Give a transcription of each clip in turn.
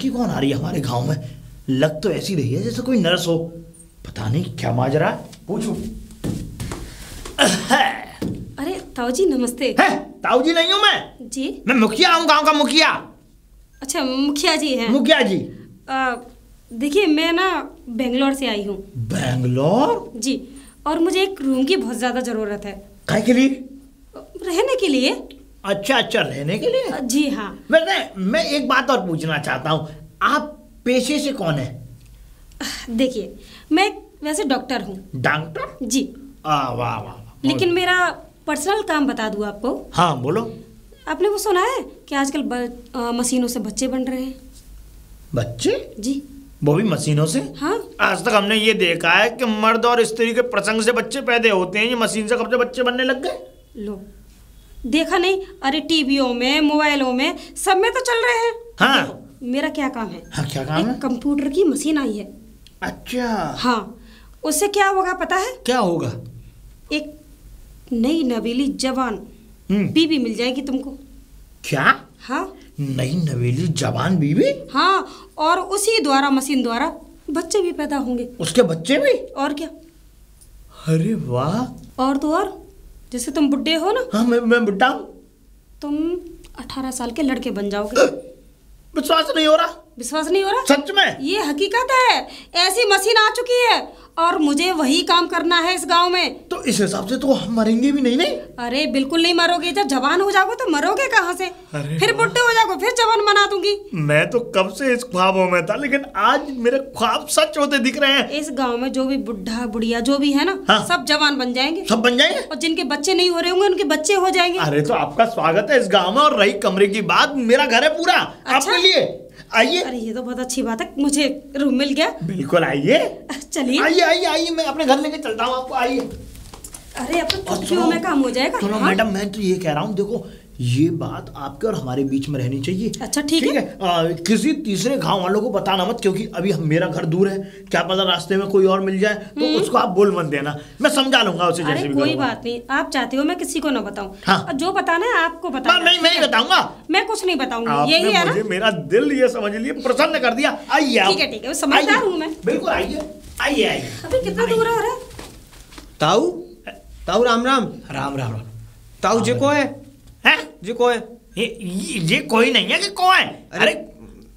लड़की कौन आ रही है हमारे गांव में? लग तो ऐसी रही है जैसे कोई नर्स हो। पता नहीं क्या माजरा है, पूछूं। अरे ताऊ जी नमस्ते। है? ताऊ जी नहीं हूँ मैं जी। मैं मुखिया हूँ, गांव का मुखिया। अच्छा मुखिया जी हैं। मुखिया जी। देखिए मैं ना बेंगलोर से आई हूँ। बेंगलोर? जी। और मुझे एक रूम की बहुत ज़्यादा ज़रूरत है। काय के लिए? रहने के लिए। अच्छा अच्छा, रहने के लिए। जी हाँ। मैं एक बात और पूछना चाहता हूँ, आप पेशे से कौन है? देखिए मैं वैसे डॉक्टर हूँ। डॉक्टर? जी। वाह वाह। लेकिन मेरा पर्सनल काम बता दूँ आपको? हाँ बोलो। आपने वो सुना है कि आजकल मशीनों से बच्चे बन रहे हैं? बच्चे? जी। वो भी मशीनों से? हाँ। आज तक हमने ये देखा है कि मर्द और स्त्री के प्रसंग से बच्चे पैदा होते हैं, ये मशीन से कब से बच्चे बनने लग गए? लो देखा नहीं? अरे टीवियों में, मोबाइलों में, सब में तो चल रहे हैं। हाँ। मेरा क्या काम है? हाँ क्या काम है? कंप्यूटर की मशीन आई है। अच्छा। हाँ। उससे क्या होगा पता है? क्या होगा? एक नई नवेली जवान बीवी मिल जाएगी तुमको। क्या? हाँ। नई नवेली जवान बीवी? हाँ। और उसी द्वारा, मशीन द्वारा बच्चे भी पैदा होंगे। उसके बच्चे भी? और क्या। अरे वाह। और तो और, जैसे तुम बुड्ढे हो ना। हाँ मैं बुड्ढा हूँ। तुम 18 साल के लड़के बन जाओगे। विश्वास नहीं हो रहा। विश्वास नहीं हो रहा? सच में? ये हकीकत है। ऐसी मशीन आ चुकी है और मुझे वही काम करना है इस गांव में। तो इस हिसाब से तो हम मरेंगे भी नहीं? नहीं। अरे बिल्कुल नहीं मरोगे। जब जवान हो जाओगे तो मरोगे कहाँ से? फिर बुढ़े हो जाओगे, फिर जवान बना दूंगी। मैं तो कब से इस ख्वाबों में था, लेकिन आज मेरे ख्वाब सच होते दिख रहे हैं। इस गांव में जो भी बुढ़ा बुढ़िया जो भी है ना, हाँ। सब जवान बन जाएंगे। सब बन जाएंगे? और जिनके बच्चे नहीं हो रहे होंगे उनके बच्चे हो जाएंगे। अरे तो आपका स्वागत है इस गांव में। और रही कमरे की बात, मेरा घर है पूरा आपके लिए। आइए। अरे ये तो बहुत अच्छी बात है, मुझे रूम मिल गया। बिल्कुल आइए। चलिए। आइए आइए आइए, मैं अपने घर लेके चलता हूँ आपको। आइए। अरे अपने चुटकियों में काम हो जाएगा। सुनो मैडम, मैं तो ये कह रहा हूँ, देखो ये बात आपके और हमारे बीच में रहनी चाहिए। अच्छा ठीक है। किसी तीसरे गांव वालों को बताना मत, क्योंकि अभी मेरा घर दूर है, क्या पता रास्ते में कोई और मिल जाए तो उसको आप बोल मत देना, मैं समझा लूंगा उसे जैसे भी। कोई बात नहीं, आप चाहते हो मैं किसी को ना बताऊं। हाँ। और जो बताना है आपको बताना। मैं नहीं बताऊंगा। मैं कुछ नहीं बताऊंगी, यही है ना? मुझे मेरा दिल ये समझ लिए प्रसन्न कर दिया। आइए। ठीक है, समझदार हूँ मैं। बिल्कुल आइए आइए आइए। अभी कितना दूर है? अरे ताऊ ताऊ राम राम। राम राम राम। ताऊ जी को है? जी को है? ये कोई नहीं है कि कौन है? अरे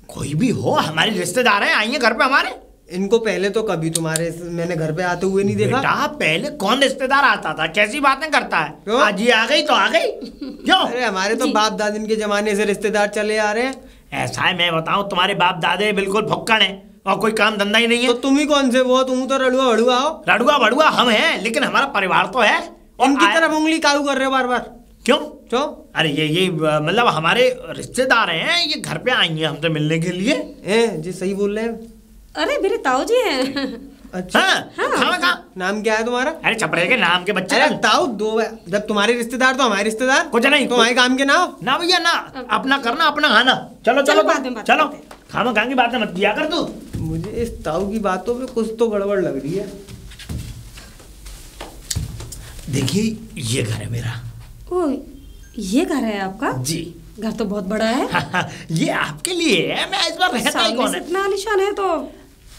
कोई भी हो, हमारे रिश्तेदार हैं, आइए घर पे हमारे। इनको पहले तो कभी तुम्हारे मैंने घर पे आते हुए नहीं देखा। बेटा पहले कौन रिश्तेदार आता था? कैसी बातें करता है? क्यों? आज ये आ गई तो आ गई। क्यों? अरे हमारे तो बाप दादी के जमाने से रिश्तेदार चले आ रहे हैं। ऐसा है, मैं बताऊं, तुम्हारे बाप दादे बिल्कुल भुक्कड़ हैं और कोई काम धंधा ही नहीं है। तो तुम ही कौन से? वो तुम तो रड़ुआ वड़ुआ हो। रड़ुआ बड़ुआ हम हैं, लेकिन हमारा परिवार तो है। उनकी तरफ उंगली काऊ कर रहे हो बार बार। क्यों? तो अरे ये मतलब हमारे रिश्तेदार हैं, ये घर पे आई हैं हमसे मिलने के लिए। जी सही बोल रहे हैं। अरे मेरे ताऊ जी हैं। अच्छा। हाँ। नाम क्या है तुम्हारा? अरे छपरे के नाम के बच्चे। अरे ताऊ दो, जब तुम्हारे रिश्तेदार तो हमारे रिश्तेदार। कुछ नहीं, तुम्हारे काम के नाम ना भैया ना, अपना करना अपना खाना। चलो चलो चलो, खाना खाने की बातें मत किया कर तू। मुझे इस ताऊ की बातों में कुछ तो गड़बड़ लग रही है। देखिए ये घर है मेरा। ओ ये घर है आपका? जी। घर तो बहुत बड़ा है। ये आपके लिए है, मैं इस बार रहता ही कौन है। इतना आलीशान है तो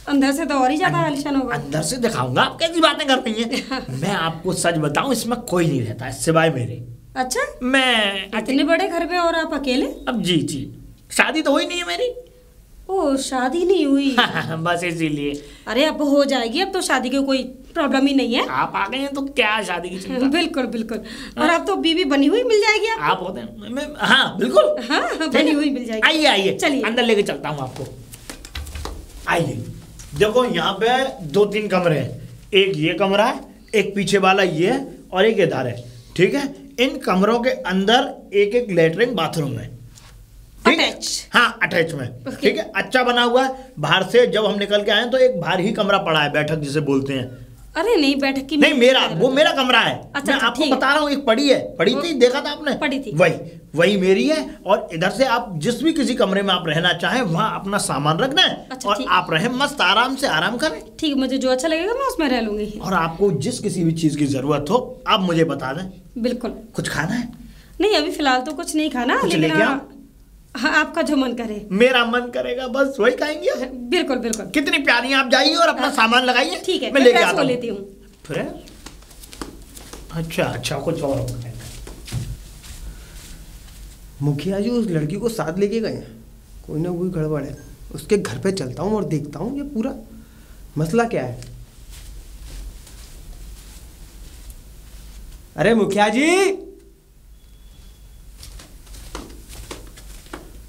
अंदर से तो और ही ज्यादा आलीशान होगा। अंदर से दिखाऊंगा, आप कैसी बातें कर रही हैं। मैं आपको सच बताऊं, इसमें कोई नहीं रहता है सिवाय मेरे। अच्छा। मैं इतने बड़े घर पे और आप अकेले? अब जी शादी तो हुई नहीं है मेरी। ओ शादी नहीं हुई? बस इसीलिए। अरे अब हो जाएगी, अब तो शादी की कोई प्रॉब्लम ही नहीं है। आप आ गए हैं तो क्या शादी की चिंता। बिल्कुल बिल्कुल। और अब तो बीवी बनी हुई मिल जाएगी आप होते हैं। हाँ बिल्कुल। हाँ बनी हुई मिल जाएगी। आइए आइए, चलिए अंदर लेके चलता हूँ आपको। आइए, देखो यहाँ पे 2-3 कमरे हैं। एक ये कमरा है, एक पीछे वाला ये है और एक इधर है। ठीक है, इन कमरों के अंदर एक एक लेटरिन बाथरूम है। अटैच? हाँ अटैच में। ठीक है, अच्छा बना हुआ है। बाहर से जब हम निकल के आए तो एक बाहर ही कमरा पड़ा है, बैठक जिसे बोलते हैं। अरे नहीं, बैठक की नहीं, मेरा कमरा है। अच्छा, मैं आपको बता रहा हूँ, एक पड़ी थी, देखा था आपने? पड़ी थी। वही मेरी है। और इधर से आप जिस भी किसी कमरे में आप रहना चाहें वहाँ अपना सामान रखना है। अच्छा, और आप रहे मस्त आराम से, आराम करें। ठीक, मुझे जो अच्छा लगेगा मैं उसमें रह लूंगी। और आपको जिस किसी भी चीज की जरूरत हो आप मुझे बता दें। बिल्कुल। कुछ खाना है? नहीं अभी फिलहाल तो कुछ नहीं खाना। कुछ लेके आओ। हाँ, आपका जो मन करे। मेरा मन करेगा बस वही खाएंगे। बिल्कुल बिल्कुल। कितनी प्यारी आप जाइए और अपना सामान लगाइए। ठीक है, मैं लेके आता हूँ। लेती हूँ। अच्छा कुछ और। मुखिया जी उस लड़की को साथ लेके गए हैं, कोई ना कोई गड़बड़ है। उसके घर पे चलता हूँ और देखता हूँ ये पूरा मसला क्या है। अरे मुखिया जी।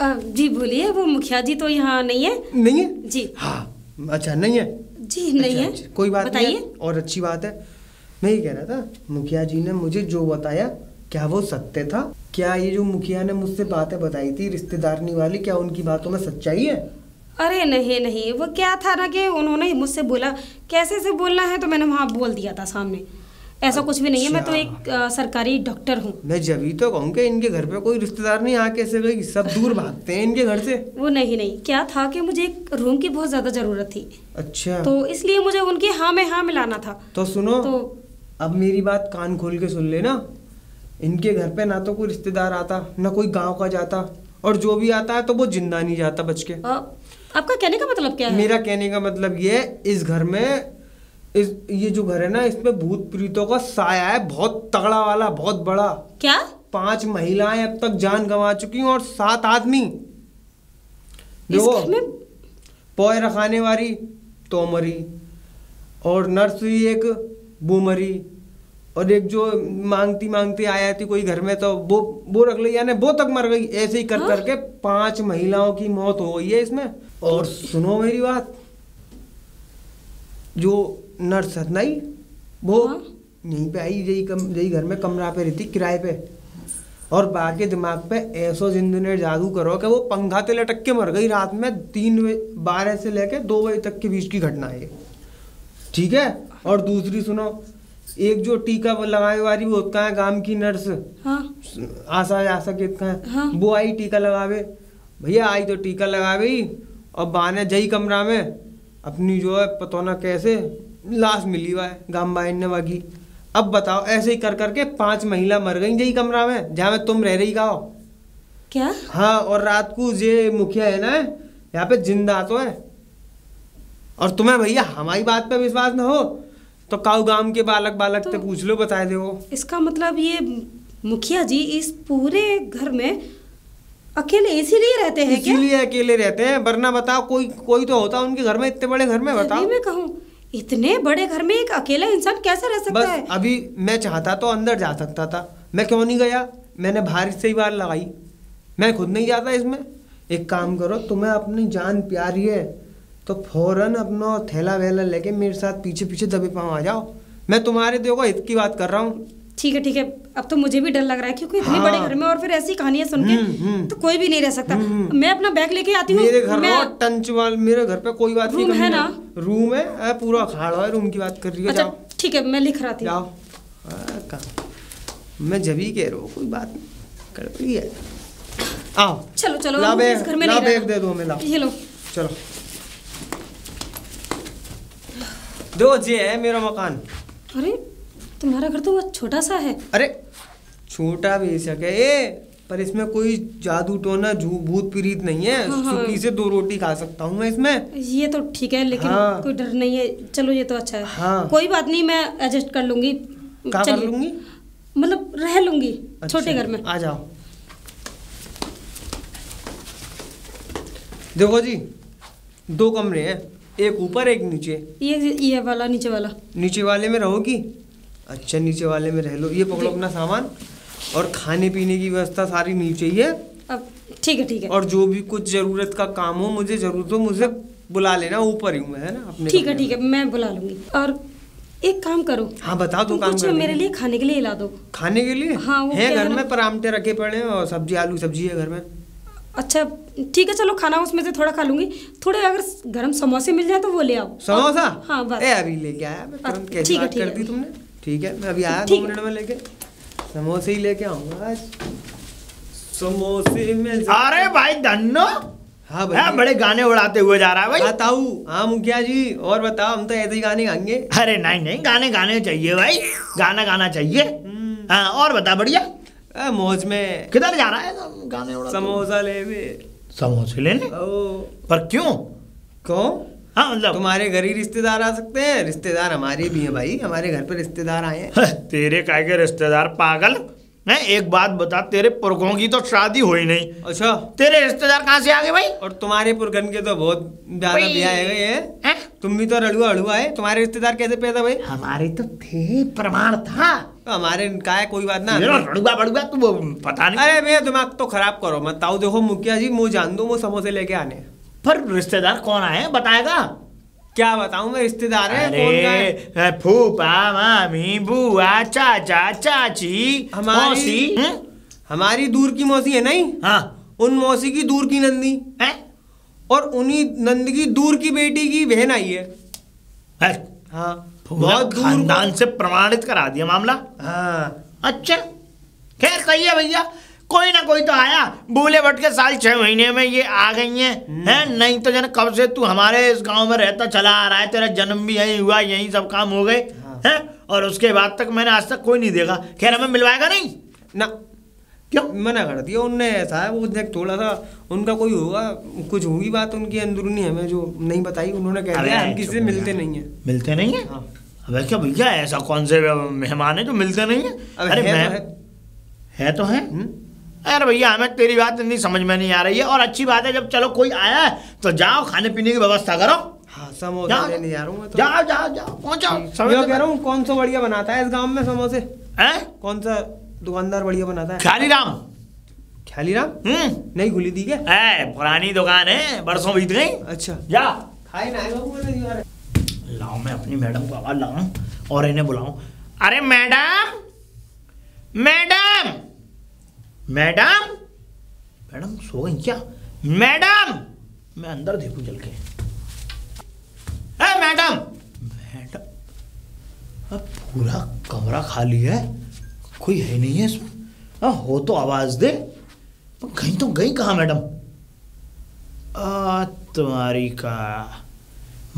जी बोलिए। वो मुखिया जी तो यहाँ नहीं है। नहीं है जी। हाँ अच्छा नहीं है जी नहीं है। अच्छा, कोई बात नहीं बताइए। है और अच्छी बात है। मैं ये कह रहा था मुखिया जी ने मुझे जो बताया क्या वो सत्य था? क्या ये जो मुखिया ने मुझसे बातें बताई थी रिश्तेदारनी वाली, क्या उनकी बातों में सच्चाई है? अरे नहीं नहीं, वो क्या था ना कि उन्होंने मुझसे बोला कैसे से बोलना है, तो मैंने वहाँ बोल दिया था सामने। ऐसा कुछ भी नहीं है, मैं तो एक सरकारी डॉक्टर हूँ। मैं जब ही तो कहूँ कि इनके घर पे कोई रिश्तेदार नहीं, आ कैसे गई? सब दूर भागते हैं इनके घर से। वो नहीं, क्या था कि मुझे एक रूम की बहुत ज्यादा जरूरत थी। अच्छा, तो इसलिए मुझे उनकी हाँ में हाँ मिलाना था। तो सुनो, तो अब मेरी बात कान खोल के सुन लेना। इनके घर पे ना तो कोई रिश्तेदार आता, ना कोई गांव का जाता, और जो भी आता है तो वो जिंदा नहीं जाता बच के। आपका कहने का मतलब क्या है? मेरा कहने का मतलब ये है, इस घर में ये जो घर है ना, इसमें भूत प्रीतों का साया है, बहुत तगड़ा वाला, बहुत बड़ा। क्या? 5 महिलाएं अब तक जान गंवा चुकी हैं और 7 आदमी। इस घर में पोय रखाने वाली तो मरी, और नर्स हुई एक, वो मरी, और एक जो मांगती मांगती आया थी कोई घर में, तो वो रख ली, यानी वो तक मर गई। ऐसे ही कर करके 5 महिलाओं की मौत हो गई है इसमें। और सुनो मेरी बात, जो नर्स है नहीं, वो यहीं पे आई, यही घर में कमरा पे रहती किराए पे, और बाकी दिमाग पे ऐसो जिंदू ने जादू करो कि वो पंखा ते लटक के मर गई रात में। 3:12 से लेके 2 बजे तक के बीच की घटना है, ठीक है? और दूसरी सुनो, एक जो टीका लगाने वाली वो होता है गांव की नर्स, आशा के वो आई टीका लगावे। भैया आई तो टीका लगावे, और बाने जई कमरा में अपनी जो है पता ना कैसे लाश मिली हुआ है गांव ने बाकी। अब बताओ, ऐसे ही कर करके 5 महिला मर गई जई कमरा में जहाँ में तुम रह रही गाओ। क्या? हाँ, और रात को ये मुखिया है ना यहाँ पे जिंदा तो है। और तुम्हें भैया हमारी बात पे विश्वास ना हो तो काऊ गांव के बालक से पूछ लो, बताए दे वो। इसका मतलब ये मुखिया जी इस पूरे घर में अकेले इसीलिए रहते हैं क्या? इसीलिए अकेले रहते हैं, वरना बताओ कोई तो होता उनके घर में, इतने बड़े घर में। बताओ, मैं कहूँ इतने बड़े घर में एक अकेला इंसान कैसे रह सकता है? अभी मैं चाहता तो अंदर जा सकता था, मैं क्यों नहीं गया? मैंने बाहर से ही बार लगाई, मैं खुद नहीं जाता इसमें। एक काम करो, तुम्हें अपनी जान प्यारी है तो फौरन अपना थैला वैला लेके मेरे साथ पीछे पीछे दबे पाँव आ जाओ। मैं तुम्हारे देखो हित की बात कर रहा हूँ। ठीक है, अब तो मुझे भी डर लग रहा है, क्योंकि इतने बड़े घर में और फिर ऐसी कहानियां सुन के तो कोई भी नहीं रह सकता। मैं अपना बैग लेके आती हूँ। मेरे घर टंच वाल, मेरे घर पे कोई बात नहीं है ना? रूम है पूरा खाड़ा है, रूम की बात कर रही है। अच्छा ठीक है, मैं लिख रहा थी। जाओ। मैं जब ही कह रहा हूँ कोई बात कर रही है। आओ चलो ला बैग, घर में नहीं रहना। बैग दे दो हमें, लाओ ये लो। चलो दो, ये है मेरा मकान। अरे तुम्हारा घर तो बहुत छोटा सा है। अरे छोटा बेशक है ये, पर इसमें कोई जादू टोना भूत प्रीत नहीं है। सुखी से 2 रोटी खा सकता हूँ मैं इसमें। ये तो ठीक है, लेकिन कोई डर नहीं है। चलो ये तो अच्छा है। हाँ। कोई बात नहीं, मैं एडजस्ट कर लूंगी। क्या कर लूंगी? मतलब रह लूंगी। अच्छा, छोटे घर में। आ जाओ। देखो जी, 2 कमरे हैं, एक ऊपर एक नीचे। ये वाला नीचे वाला। नीचे वाले में रहोगी? अच्छा, नीचे वाले में रह लो। ये पकड़ो अपना सामान, और खाने पीने की व्यवस्था सारी नीचे ही है। अब ठीक है। और जो भी कुछ जरूरत का काम हो, मुझे जरूरत हो, मुझे बुला लेना, ऊपर ही हूँ मैं, है ना अपने। ठीक है, मैं बुला लूंगी। और एक काम करो। हाँ बताओ, तो काम कुछ मेरे लिए खाने के लिए ला दो। खाने के लिए? हाँ, है घर में परामठे रखे पड़े हैं, और सब्जी, आलू सब्जी है घर में। अच्छा ठीक है, चलो खाना उसमें से थोड़ा खा लूंगी। थोड़े अगर गरम समोसे मिल जाए तो वो ले आओ। समोसा? हाँ बस। अभी लेके आया मैं तुरंत। कैसी बात कर दी तुमने? ठीक है, मैं अभी आया 2 मिनट में लेके। समोसे ही लेके आऊंगा आज। समोसे में अरे भाई धन्नो। हाँ भाई, बड़े गाने उड़ाते हुए जा रहा है भाई। बताऊ। हाँ मुखिया जी, और बताओ, हम तो ऐसे ही गाने गाएंगे। अरे नहीं गाने चाहिए भाई, गाना चाहिए। हाँ और बता, बढ़िया। मौज में। किधर जा रहा है गाने उड़ा? समोसा लेने। समोसे लेने? ओ, पर क्यों? क्यों? हाँ मतलब तुम्हारे घर ही रिश्तेदार आ सकते हैं, रिश्तेदार हमारे भी हैं भाई, हमारे घर पे रिश्तेदार आए हैं। तेरे काय के रिश्तेदार पागल है? एक बात बता, तेरे पुरखों की तो शादी हुई नहीं, अच्छा तेरे रिश्तेदार कहाँ से आ गए भाई? और तुम्हारे पुरखन के तो बहुत ज्यादा ब्याह है। हैं? तुम भी तो रड़ुआ अड़ुआ है, तुम्हारे रिश्तेदार कैसे पैदा भाई? हमारे तो थे, प्रमाण था। तो हमारे का है, कोई बात ना। रड़ुआ बड़ुआ तू वो पता नहीं। अरे मेरा दिमाग तो खराब करो मत। ताऊ देखो मुखिया जी, मुँह जान दो, वो समोसे लेके आने। पर रिश्तेदार कौन आए बताएगा? क्या बताऊं मैं, रिश्तेदार है कौन का है? अरे फूफा, मामी, बुआ, चाचा, चाची, मौसी। हमारी दूर की मौसी है नहीं, हाँ, उन मौसी की दूर की नंदी है? और उन्हीं नंद की दूर की बेटी की बहन आई है। है? हाँ बहुत खानदान से प्रमाणित करा दिया मामला। हाँ अच्छा, खैर सही है भैया, कोई ना कोई तो आया। भूले भट के साल 6 महीने में ये आ गई हैं। नहीं तो जन कब से तू हमारे इस गांव में रहता चला आ रहा है, तेरा जन्म भी यही हुआ, यही सब काम हो गए हैं, और उसके बाद तक मैंने आज तक कोई नहीं देखा। खैर हमें मिलवाएगा नहीं ना? क्यों मना कर दिया उनने? ऐसा है वो देख, थोड़ा सा उनका कोई होगा, कुछ होगी बात उनकी अंदरूनी, हमें जो नहीं बताई। उन्होंने कह दिया हम किसी से मिलते नहीं है। मिलते नहीं है? अबे क्या भैया, ऐसा कौन से मेहमान है जो मिलते नहीं है? अरे है तो है। अरे भैया हमें तेरी बात नहीं समझ में नहीं आ रही है। और अच्छी बात है, जब चलो कोई आया है तो जाओ खाने पीने की व्यवस्था करो। हाँ समोसा लेने जा रहा हूँ मैं तो। जाओ जाओ जाओ पहुंचो। मैं कह रहा हूँ कौन सा बढ़िया बनाता है इस गांव में समोसे? हैं? कौन सा दुकानदार बढ़िया बनाता है? ख्याली राम। ख्याली राम? नहीं खुली थी क्या? पुरानी दुकान है, बरसों बीत गई। अच्छा जा खाई ना आएगा। लाओ, मैं अपनी मैडम को आवाज लगाऊं और इन्हें बुलाऊं। अरे मैडम, मैडम, मैडम, मैडम सो गई क्या? मैडम, मैं अंदर देखूं चल के। मैडम, मैडम, अब पूरा कमरा खाली है, कोई है नहीं है इसमें। हो तो आवाज दे। कहीं तो गई कहाँ मैडम? तुम्हारी का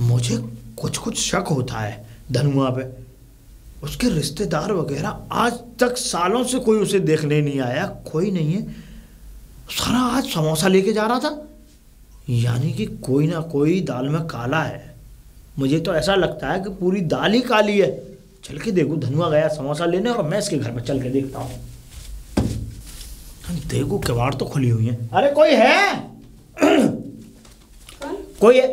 मुझे कुछ कुछ शक होता है धनुआ पे। उसके रिश्तेदार वगैरह आज तक सालों से कोई उसे देखने नहीं आया, कोई नहीं है। सारा आज समोसा लेके जा रहा था, यानी कि कोई ना कोई दाल में काला है। मुझे तो ऐसा लगता है कि पूरी दाल ही काली है। चल के देखूं, धनुआ गया समोसा लेने और मैं इसके घर में चल के देखता हूँ। देखो किवाड़ तो खुली हुई है। अरे कोई है? कोई है?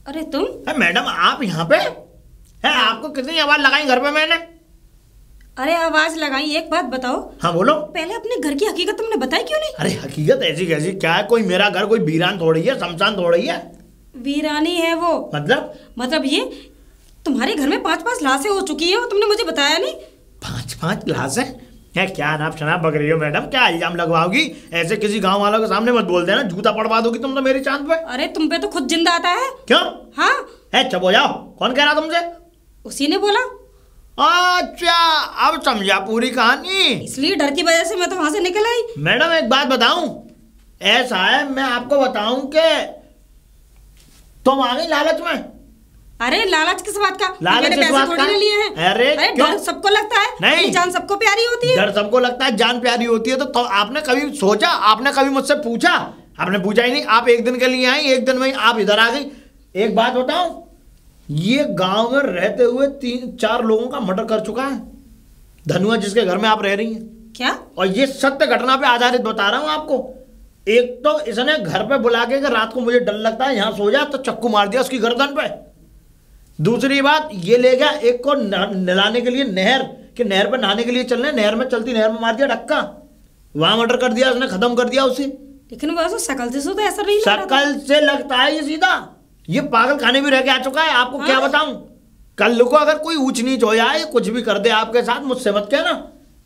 अरे तुम? मैडम आप यहाँ पे है? आपको कितनी आवाज लगाई घर पे मैंने? अरे आवाज लगाई, एक बात बताओ। हाँ बोलो। पहले अपने घर की हकीकत तुमने बताई क्यों नहीं? अरे हकीकत ऐसी कैसी? क्या है, कोई मेरा घर कोई वीरान थोड़ी है, शमशान थोड़ी है। वीरानी है वो। मतलब ये तुम्हारे घर में 5-5 लाशें हो चुकी है और तुमने मुझे बताया नहीं। 5-5 लाशें? है क्या नाप शनाप बक रही हो मैडम? क्या इल्जाम लगवाओगी? ऐसे किसी गांव वालों के सामने मत बोल देना, जूता पड़वा दोगी तुम तो मेरी चांद पे। अरे तुम पे तो खुद जिंदा आता है। क्यों? हाँ है, चुप हो जाओ। कौन कह रहा तुमसे? उसी ने बोला। अच्छा अब समझा पूरी कहानी। इसलिए डर की वजह से मैं तो वहां से निकल आई। मैडम एक बात बताऊं, ऐसा है मैं आपको बताऊं कि तुम आ गई लालच में। अरे लालच किस बात का? लालच मैंने पैसे थोड़ी ना लिए हैं। अरे डर सबको लगता है, नहीं जान सबको प्यारी होती है। डर सबको लगता है, जान प्यारी होती है। तो आपने कभी सोचा, आपने कभी मुझसे पूछा? आपने पूछा ही नहीं। आप एक दिन के लिए आई, एक दिन में आप इधर आ गई। एक बात बताऊं, ये गांव में रहते हुए 3-4 लोगों का मर्डर कर चुका है धनुआ, जिसके घर में आप रह रही हैं। क्या? और ये सत्य घटना पे आधारित बता रहा हूं आपको। एक तो इसने घर पे बुला के रात को मुझे डर लगता है, यहां सो जा, तो चक्कू मार दिया उसकी गर्दन पे। दूसरी बात, ये ले गया एक को नहलाने के लिए नहर पे नहाने के लिए चलने, नहर में चलती नहर में मार दिया धक्का, वहां मर्डर कर दिया उसने, खत्म कर दिया उसे। लेकिन वो शकल से तो ऐसा नहीं लग रहा था। शकल से लगता है ये सीधा, ये पागल खाने भी रह के आ चुका है। आपको क्या बताऊं, कल को अगर कोई ऊंच नीच हो जाए, कुछ भी कर दे आपके साथ, मुझसे मत कहना।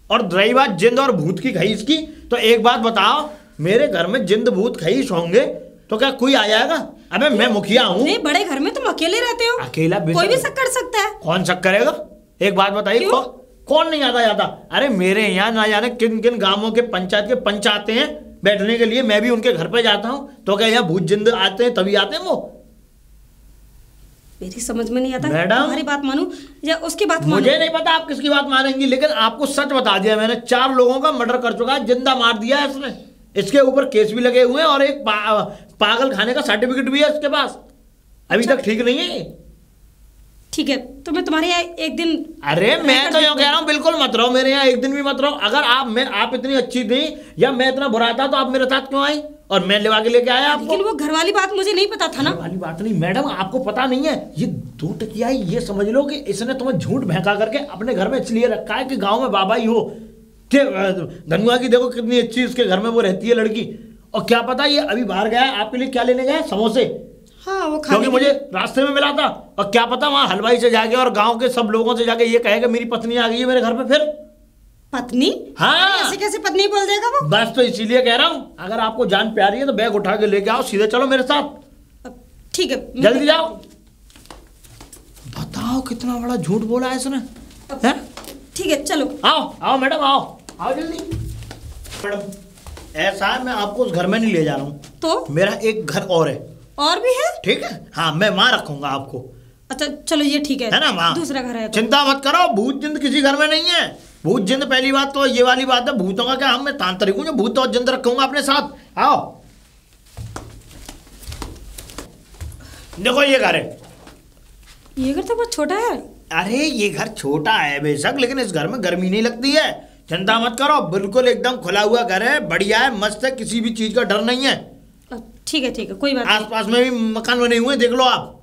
और रही बात जिंद और भूत की खईस की, तो एक बात बताओ, मेरे घर में जिंद भूत खईस होंगे तो क्या कोई आ जाएगा? अबे मैं मुखिया हूँ। नहीं, बड़े घर में तुम अकेले रहते हो। अकेला कोई भी शक कर सकता है। कौन शक करेगा? एक बात बताइए, कौन नहीं आता जाता? अरे मेरे यहाँ ना जाने किन किन गांवों के पंचायत के पंच आते हैं बैठने के लिए, मैं भी उनके घर पे जाता हूँ। तो क्या यहाँ भूत जिंद आते हैं तभी आते हैं वो? मेरी समझ में नहीं आता, मैडम, तुम्हारी बात मानूं या उसकी बात मानूं? मुझे नहीं पता आप किसकी बात मानेंगी, लेकिन आपको सच बता दिया मैंने, 4 लोगों का मर्डर कर चुका है, जिंदा मार दिया है इसने। इसके ऊपर केस भी लगे हुए हैं और एक पागल खाने का सर्टिफिकेट भी है इसके पास, अभी तक ठीक नहीं है। ठीक है, तो मैं तुम्हारे यहाँ एक दिन। अरे मैं तो यूँ कह रहा हूँ, बिल्कुल मत रहो मेरे यहाँ एक दिन भी मत रहो। अगर आप इतनी अच्छी थी या मैं इतना बुरा था तो आप मेरे साथ क्यों आई और मैं लिवा के लेके आया आपको? लेकिन वो घर वाली बात मुझे नहीं पता था ना। घर वाली बात नहीं मैडम, आपको पता नहीं है, ये 2 टकिया ये समझ लो कि इसने तुम्हें झूठ भहका करके अपने घर में इसलिए रखा है कि गाँव में बाबा ही हो। धनुआ की देखो कितनी अच्छी उसके घर में वो रहती है लड़की, और क्या पता ये अभी बाहर गया है आपके लिए क्या लेने गया, समोसे। हाँ, वो क्योंकि मुझे रास्ते में मिला था, और क्या पता वहां हलवाई से जाके और गांव के सब लोगों से जाके ये कहेगा मेरी पत्नी आ गई है मेरे घर पे। फिर पत्नी? हाँ, ऐसे कैसे पत्नी बोल देगा वो? बस तो इसीलिए कह रहा हूँ, अगर आपको जान प्यारी है तो बैग उठा के लेके आओ, सीधे चलो मेरे साथ। ठीक है, जल्दी जाओ। बताओ कितना बड़ा झूठ बोला है इसने। ठीक है, चलो। आओ आओ मैडम, आओ जल्दी। मैडम ऐसा है, मैं आपको उस घर में नहीं ले जा रहा हूँ, तो मेरा एक घर और है। और भी है? ठीक है, हाँ, मैं वहां रखूंगा आपको। अच्छा चलो, ये ठीक है ना, वहां दूसरा घर है तो। चिंता मत करो, भूत जिंद किसी घर में नहीं है। भूत जिंद पहली बात तो ये वाली बात है, भूतों का क्या, हम मैं तांत्रिक हूं जो भूत और जिंद रखूंगा अपने साथ। आओ देखो ये घर है। ये घर तो बहुत छोटा है। अरे ये घर छोटा है बेशक, लेकिन इस घर में गर्मी नहीं लगती है। चिंता मत करो, बिल्कुल एकदम खुला हुआ घर है, बढ़िया है, मस्त है, किसी भी चीज का डर नहीं है। ठीक है, कोई बात नहीं। आसपास में भी मकान बने हुए देख लो आप।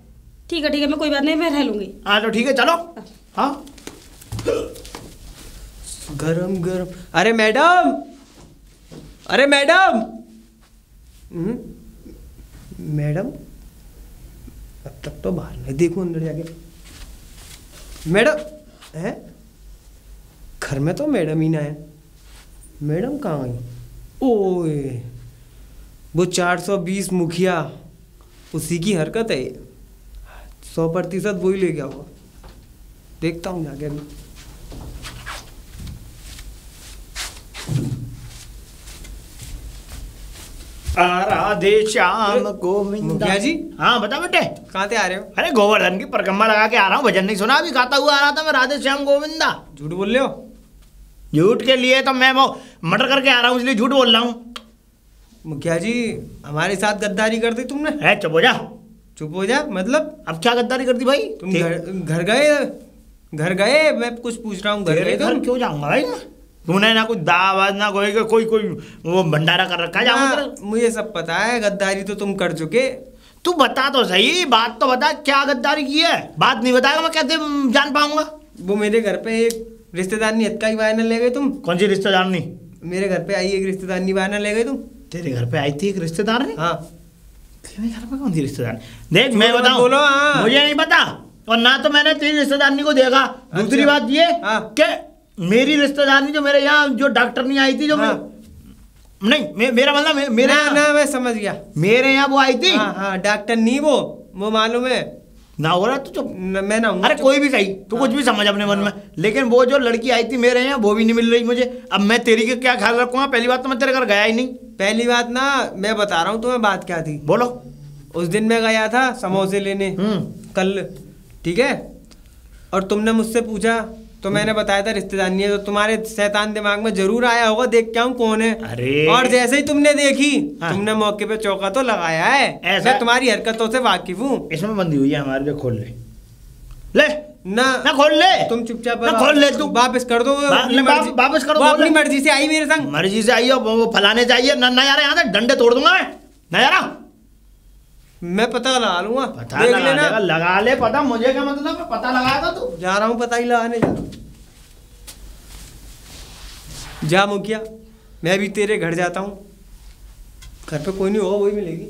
ठीक है, मैं कोई बात नहीं, मैं रह लूंगी। हाँ तो ठीक है, चलो। हाँ गरम गरम। अरे मैडम, अरे मैडम, मैडम अब तक तो बाहर नहीं देखो, अंदर जाके। मैडम है घर में, तो मैडम ही ना है। मैडम कहाँ गई? ओए वो 420 मुखिया, उसी की हरकत है, 100% वही ले गया होगा। देखता हूँ जाके अभी। राधे श्याम गोविंद। मुखिया जी? हाँ बता बेटे, कहाँ से आ रहे हो? अरे गोवर्धन की परिक्रमा लगा के आ रहा हूँ, भजन नहीं सुना अभी, गाता हुआ आ रहा था मैं, राधे श्याम गोविंदा। झूठ बोल रहे हो? झूठ के लिए तो मैं वो मर्डर करके आ रहा हूँ, इसलिए झूठ बोल रहा हूँ। मुखिया जी हमारे साथ गद्दारी कर दी तुमने। है चुप हो जा। चुप हो जा मतलब? अब क्या गद्दारी कर दी भाई? तुम घर गए, मैं कुछ पूछ रहा हूँ। घर क्यों जाऊंगा भाई? तूने ना कुछ दावत ना कोई वो भंडारा कर रखा है? मुझे सब पता है, गद्दारी तो तुम कर चुके। तू बता तो सही, बात तो बता, क्या गद्दारी की है? बात नहीं बताएगा मैं कैसे जान पाऊंगा? वो मेरे घर पे एक रिश्तेदारनी हत्या की बयाना ले गए तुम। कौन सी रिश्तेदारनी? मेरे घर पे आई एक रिश्तेदारनी बयाना ले गए तुम। तेरे घर पे आई थी एक रिश्तेदारनी? हाँ। तेरे घर पे कौन सी रिश्तेदार? देख मैं बताऊं, बोलो। हाँ। मुझे नहीं पता, और ना तो मैंने तेरी रिश्तेदारनी को देखा। दूसरी बात ये कि मेरी रिश्तेदारनी जो मेरे यहाँ जो डॉक्टर नहीं आई थी, जो नहीं मेरा मतलब मेरे ना मैं समझ गया, मेरे यहाँ वो आई थी। हाँ डॉक्टर नहीं, वो मालूम है ना हो रहा तो मैं ना। अरे कोई भी सही, तू कुछ भी समझ अपने मन में, लेकिन वो जो लड़की आई थी मेरे यहाँ वो भी नहीं मिल रही मुझे। अब मैं तेरी के क्या ख्याल रखूंगा? पहली बात तो मैं तेरे घर गया ही नहीं। पहली बात ना, मैं बता रहा हूँ तुम्हें बात क्या थी। बोलो। उस दिन मैं गया था समोसे लेने कल, ठीक है, और तुमने मुझसे पूछा तो मैंने बताया था रिश्तेदारी है, तो तुम्हारे शैतान दिमाग में जरूर आया होगा देख क्या हूँ कौन है। अरे और जैसे ही तुमने देखी, तुमने मौके पे चौका तो लगाया है। ऐसा मैं तुम्हारी हरकतों से वाकिफ हूँ। इसमें बंदी हुई है हमारे लिए, खोल ले ना खोल ले। तुम चुपचाप खोल ले, तू वापस कर दो। वापस कर दो। अपनी मर्जी से आई मेरे संग। मर्जी से आई हो, वो फलाने चाहिए ना यार, यहाँ से डंडे तोड़ दूंगा मैं। ना यार मैं पता लगा लूंगा, पता देख लेना। लगा ले पता, मुझे क्या मतलब है पता लगाएगा तू? जा रहा हूँ पता ही लगाने, जा रहा हूँ। जा मुखिया, मैं भी तेरे घर जाता हूँ। घर पे कोई नहीं होगा, वही मिलेगी।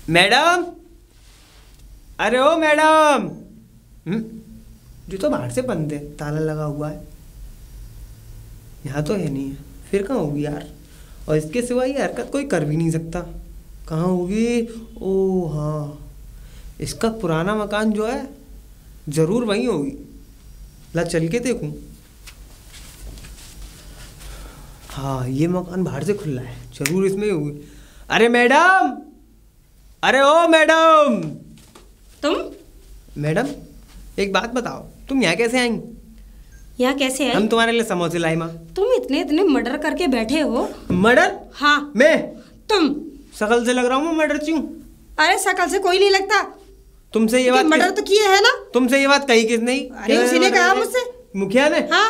मैडम, अरे ओ मैडम। जो तो बाहर से बंद है, ताला लगा हुआ है, यहाँ तो है नहीं है, फिर कहाँ होगी यार? और इसके सिवा ये हरकत कोई कर भी नहीं सकता। कहाँ होगी? ओ हाँ, इसका पुराना मकान जो है जरूर वहीं होगी। ला चल के देखूं। हाँ ये मकान बाहर से खुला है, जरूर इसमें ही होगी। अरे मैडम, अरे ओ मैडम। तुम मैडम एक बात बताओ, तुम यहाँ कैसे आई? यहाँ कैसे हम है? तुम्हारे लिए समोसे लाए माँ। तुम इतने इतने मर्डर करके बैठे हो। मर्डर? हाँ मैं? तुम। शकल से लग रहा हूँ मैं मर्डर क्यों? अरे शकल से कोई नहीं लगता। तुमसे ये बात मर्डर तो किए है ना। तुमसे ये बात कही किसने? अरे उसी ने कहा मुझसे। मुखिया ने? हाँ।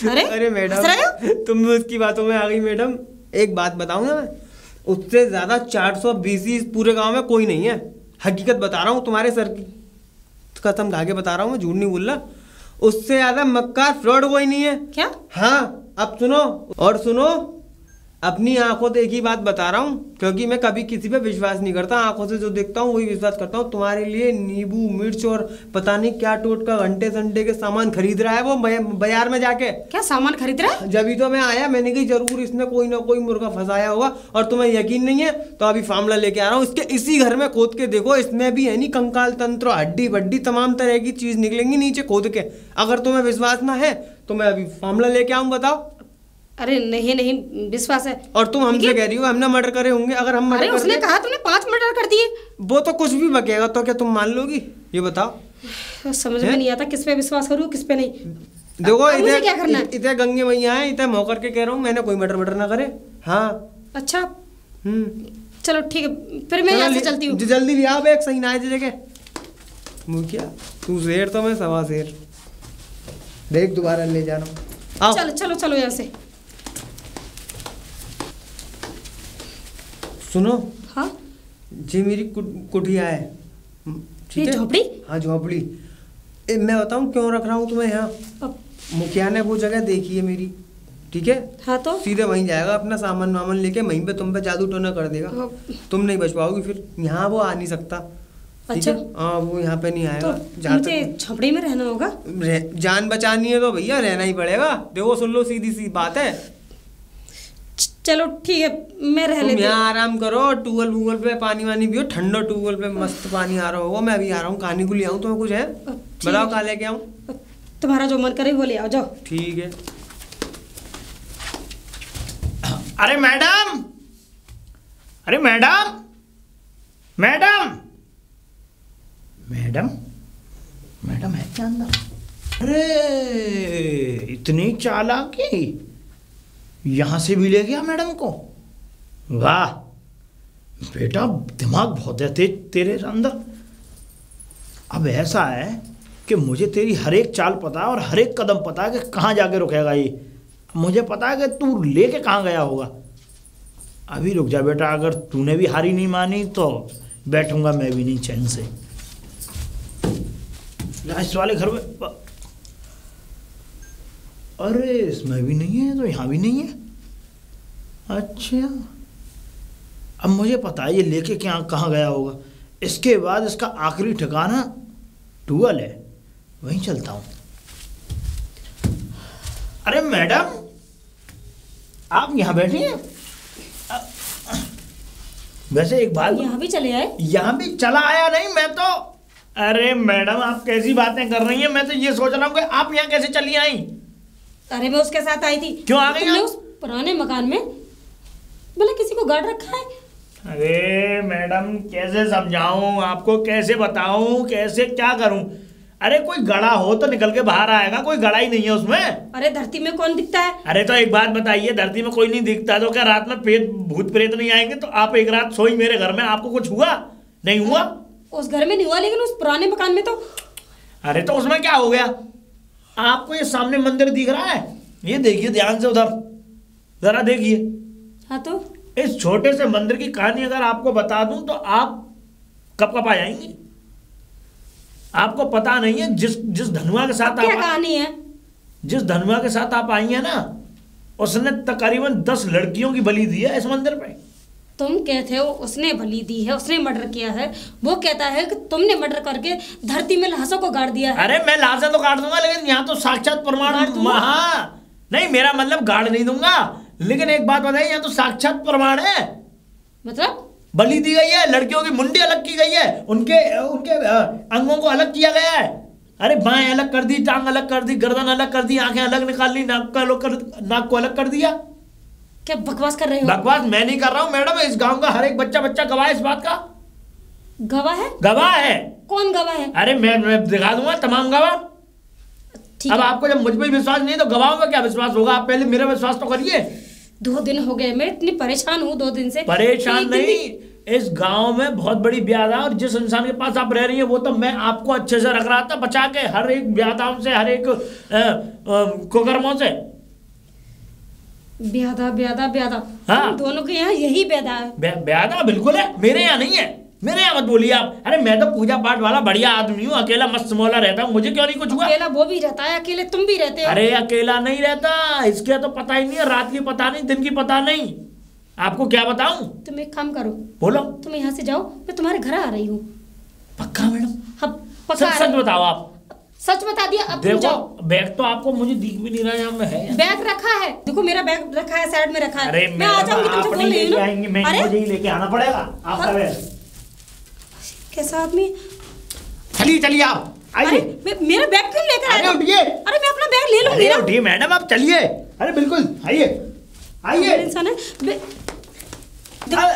अरे मैडम, हंस रहे हो? तुम उसकी बातों में आ गई मैडम। एक बात बताऊं ना मैं, उससे ज्यादा 420 इस पूरे गांव में कोई नहीं है। हकीकत बता रहा हूँ, तुम्हारे सर की कसम खा के बता रहा हूँ, मैं झूठ नहीं बोल रहा। उससे ज्यादा मक्कार फ्रॉड कोई नहीं है। क्या? हाँ, अब सुनो और सुनो, अपनी आंखों से एक ही बात बता रहा हूँ, क्योंकि मैं कभी किसी पे विश्वास नहीं करता। आंखों से जो देखता हूँ वही विश्वास करता हूँ। तुम्हारे लिए नींबू मिर्च और पता नहीं क्या टोट का घंटे संडे के सामान खरीद रहा है वो बाजार में जाके। क्या सामान खरीद रहा है? जब ही तो मैं आया, मैंने कही जरूर इसने कोई ना कोई मुर्गा फंसाया होगा, और तुम्हें यकीन नहीं है तो अभी फार्मूला लेके आ रहा हूँ। इसके इसी घर में खोद के देखो, इसमें भी है नहीं कंकाल तंत्र हड्डी बड्डी तमाम तरह की चीज निकलेंगी नीचे खोद के। अगर तुम्हें विश्वास ना है तो मैं अभी फार्मूला लेके आऊँ, बताओ। अरे नहीं नहीं विश्वास है। और तुम हमसे कह रही हो हमने मर्डर करे होंगे? अगर हम अरे उसने कहा तुमने 5 मर्डर कर दिए। वो तो कुछ भी बकेगा तो क्या तुम मान लोगी? ये बताओ। समझ में नहीं आता किस पे विश्वास करूँ किस पे नहीं। देखो मुझे क्या करना है? इतने गंगे मैया है, इतने मौकर के कह रहा हूँ, मैंने कोई मर्डर ना करे। हाँ। अच्छा चलो ठीक है, फिर मैं यहाँ से चलती हूँ। जल्दी ले आओ, एक सही ना है जगह। मुखिया तू शेर तो मैं सवा शेर। देख दोबारा ले जा रहा हूँ। चलो चलो चलो यहाँ से। सुनो। हाँ जी मेरी कुटिया है, ठीक ये है? झोपड़ी? हाँ झोपड़ी। मैं बताऊँ क्यों रख रहा हूँ तुम्हें यहाँ? अब मुखिया ने वो जगह देखी है मेरी, ठीक है? हाँ तो सीधे वहीं जाएगा, अपना सामान वामान लेके वहीं पे तुम पे जादू टोना कर देगा। तुम नहीं बच पाओगी फिर, यहाँ वो आ नहीं सकता। ठीक अच्छा। है? हाँ वो यहाँ पे नहीं आएगा। तो मुझे झोपड़ी में रहना होगा? जान बचानी है तो भैया रहना ही पड़ेगा। देखो सुन लो, सीधी सी बात है। चलो ठीक है, मैं रह तुम लेती हूँ। यहाँ आराम करो, ट्यूबवेल पे पानी वानी पियो, ठंडा ट्यूबवेल पे मस्त पानी आ रहा होगा। मैं अभी आ रहा हूँ, कहानी को ले आऊँ तुम्हें कुछ है? बताओ कहाँ लेके आऊँ? तुम्हारा जो मन करे वो ले आओ, जाओ। ठीक है। अरे मैडम, अरे मैडम, मैडम, मैडम, मैडम है क्या अंदर? अरे इतनी चालाकी, यहां से भी ले गया मैडम को। वाह बेटा, दिमाग बहुत है तेरे अंदर। अब ऐसा है कि मुझे तेरी हर एक चाल पता है और हर एक कदम पता है कि कहाँ जाके रुकेगा ये। मुझे पता है कि तू लेके कहाँ गया होगा। अभी रुक जा बेटा, अगर तूने भी हारी नहीं मानी तो बैठूंगा मैं भी नहीं चैन से। इस वाले घर में, अरे इसमें भी नहीं है तो यहाँ भी नहीं है। अच्छा, अब मुझे पता है ये लेके क्या कहाँ गया होगा। इसके बाद इसका आखिरी ठिकाना टूअल है, वहीं चलता हूँ। अरे मैडम, आप यहाँ बैठी हैं? वैसे एक बात, यहाँ भी चले आए? यहाँ भी चला आया नहीं मैं तो। अरे मैडम आप कैसी बातें कर रही हैं? मैं तो ये सोच रहा हूँ कि आप यहाँ कैसे चली आई? अरे मैं उसके साथ आई थी। क्यों आ गई? तुमने उस पुराने मकान में भला किसी को गार्ड रखा है? अरे मैडम कैसे समझाऊं आपको, कैसे बताऊं, कैसे क्या करूं? अरे कोई गड़ा हो तो निकल के बाहर आएगा, कोई गड़ा ही नहीं है उसमें। अरे धरती में कौन दिखता है? अरे तो एक बात बताइए, धरती में कोई नहीं दिखता तो क्या रात में भूत प्रेत नहीं आएंगे? तो आप एक रात सोई मेरे घर में, आपको कुछ हुआ? नहीं हुआ? उस घर में नहीं हुआ, लेकिन उस पुराने मकान में तो। अरे तो उसमें क्या हो गया? आपको ये सामने मंदिर दिख रहा है, ये देखिए ध्यान से, उधर जरा देखिए। हाँ तो इस छोटे से मंदिर की कहानी अगर आपको बता दूं तो आप कब आ जाएंगी। आपको पता नहीं है, जिस धनुआ के साथ क्या कहानी है? जिस धनुआ के साथ आप आई हैं ना, उसने तकरीबन 10 लड़कियों की बलि दी है इस मंदिर पे। तुम कहते हो उसने बलि दी है, उसने मर्डर किया है। वो कहता है कि तुमने मर्डर करके धरती में लाशों को गाड़ दिया है। अरे मैं लाशें तो गाड़ दूंगा, लेकिन यहाँ तो साक्षात प्रमाण। हाँ नहीं, मेरा मतलब गाड़ नहीं दूंगा, लेकिन एक बात बताइए, यहाँ तो साक्षात प्रमाण है। मतलब बलि दी गई है, लड़कियों की मुंडी अलग की गई है, उनके अंगों को अलग किया गया है। अरे बाएं अलग कर दी, टांग अलग कर दी, गर्दन अलग कर दी, आंखें अलग निकाल ली, नाक को अलग कर दिया। क्या बकवास कर रहे हो? बकवास मैं नहीं कर रहा हूँ मैडम, इस गांव का हर एक बच्चा गवाह है इस बात का। गवाह है? गवाह है। कौन गवाह है? अरे मैं दिखा दूंगा तमाम गवाह। ठीक अब है। आपको जब मुझ पर विश्वास नहीं तो गवाहों में क्या विश्वास होगा? आप पहले मेरा विश्वास तो करिए। 2 दिन हो गए, मैं इतनी परेशान हूँ 2 दिन से। परेशान एक दिन नहीं, भी- इस गांव में बहुत बड़ी ब्यादा, और जिस इंसान के पास आप रह रही हैं वो तो मैं आपको अच्छे से रख रहा था बचा के, हर एक ब्यादाओं से, हर एक कुकर्मों से। ब्यादा ब्यादा ब्यादा, हाँ। तुम दोनों के यहाँ यही ब्यादा है। ब्यादा बिल्कुल है, मेरे यहाँ नहीं है। मेरे यहाँ मत बोलिए आप। अरे मैं तो पूजा पाठ वाला बढ़िया आदमी हूँ, अकेला मस्त मौला रहता हूँ, मुझे क्यों नहीं कुछ हुआ? अकेला वो भी रहता है, अकेले तुम भी रहते हो। अरे अकेला नहीं रहता, इसके तो पता ही नहीं है, रात की पता नहीं, दिन की पता नहीं। आपको क्या बताऊं? तुम एक काम करो, बोलो। तुम यहाँ से जाओ, मैं तुम्हारे घर आ रही हूँ। पक्का मैडम? हाँ पक्का। सच सच बताओ आप। सच बता दिया, अब तुम देखो जाओ। बैग तो आपको मुझे दिख भी नहीं रहा यहाँ में है। बैग रखा है, देखो मेरा बैग रखा है, साइड में रखा है। अरे मैं आ जाऊंगी, तुमसे बोल रही हूँ ना। अरे मुझे ही लेके आना पड़ेगा आपका बैग। कैसा आदमी? चलिए चलिए आप अरे आइए। मेरा बैग क्यों लेकर आए? अरे उठिए। अरे मैं अपना बैग ले लूंगी अरे ना। उठिए मैडम आप चलिए। अरे बिल्कुल आइए आइए। इंसान है।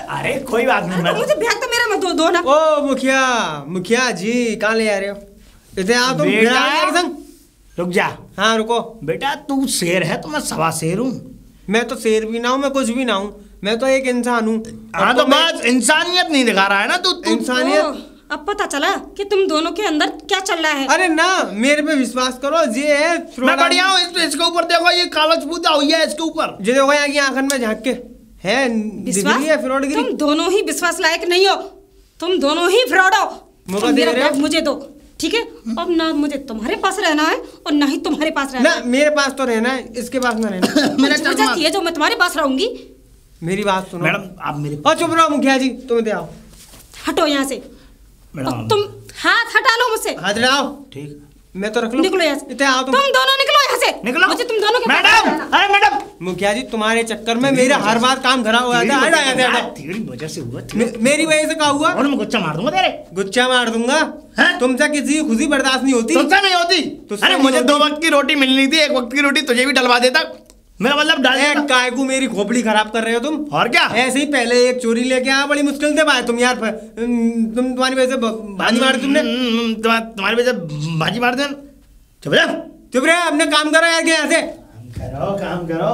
अरे कोई बात नहीं अरे मैडम। मुझे बैग तो मेरा मत दो ना। ओ मुखिया जी कहाँ ले आ रहे हो? इतने आओ तुम बेटा। घर आओ मेरे संग। रुक जा हाँ रुको। बेटा, तू शेर है तो मैं सवा शेर हूँ। मैं तो शेर भी ना हूँ, मैं कुछ भी ना हूँ, मैं तो एक इंसान हूँ। हाँ तो बस इंसानियत नहीं दिखा रहा है ना तू। इंसानियत। ओ, अब पता चला कि तुम दोनों के अंदर क्या चल रहा है। अरे ना मेरे पे विश्वास करो, ये है मैं बढ़िया हूँ। इसके ऊपर देखो, ये कागज पूजा हुई है इसके ऊपर। ये देखो यहाँ की आंखन में झांक के है विश्वास? है फ्रॉडगिरी। तुम दोनों ही विश्वास लायक नहीं हो, तुम दोनों ही फ्रॉड हो। मौका तुम दे मेरा रहे हो? बैग मुझे दो, ठीक है? अब ना मुझे तुम्हारे पास रहना है और ना ही तुम्हारे पास रहना ना मेरे पास तो रहना है, इसके पास ना रहना। मेरा है। जबरदस्ती है जो मैं तुम्हारे पास रहूंगी। मेरी बात सुनो मैडम आप मेरे और चुप रहो मुखिया जी, तुम इधर आओ। हटो यहाँ से। मैडम और तुम हाथ हटा लो मुझसे। हाथ लगाओ। ठीक। मैं तो रख लूं। निकलो यहाँ से। इधर आओ तुम दोनों निकलो यहाँ से। निकलो। मुझे तुम दोनों के पास मैडम, रहना। अरे मैडम मुखिया जी तुम्हारे चक्कर में मेरा हर बार काम खराब हो जाता है। हटो यहाँ से, तेरी वजह से हुआ। हटो। मेरी वजह से क्या हुआ? और मैं गुच्चा मार दूंगा तेरे। गुच्चा मार दूंगा। हैं? तुमसे किसी की खुशी बर्दाश्त नहीं होती। तुझसे नहीं होती। तुझसे अरे नहीं मुझे होती। 2 वक्त की रोटी मिलनी थी, 1 वक्त की रोटी तुझे भी डलवा देता। मेरा मतलब डाल देता। काय को मेरी खोपड़ी खराब कर रहे हो तुम। और क्या? ऐसे ही पहले एक चोरी लेके आया, बड़ी मुश्किल से पाए तुम यार। तुम्हारी वजह से भाजी मारी तुमने। तुम्हारी वजह से भाजी मार दे। चुप जा। चुप रहे, अपने काम करो यार के यहाँ से। काम करो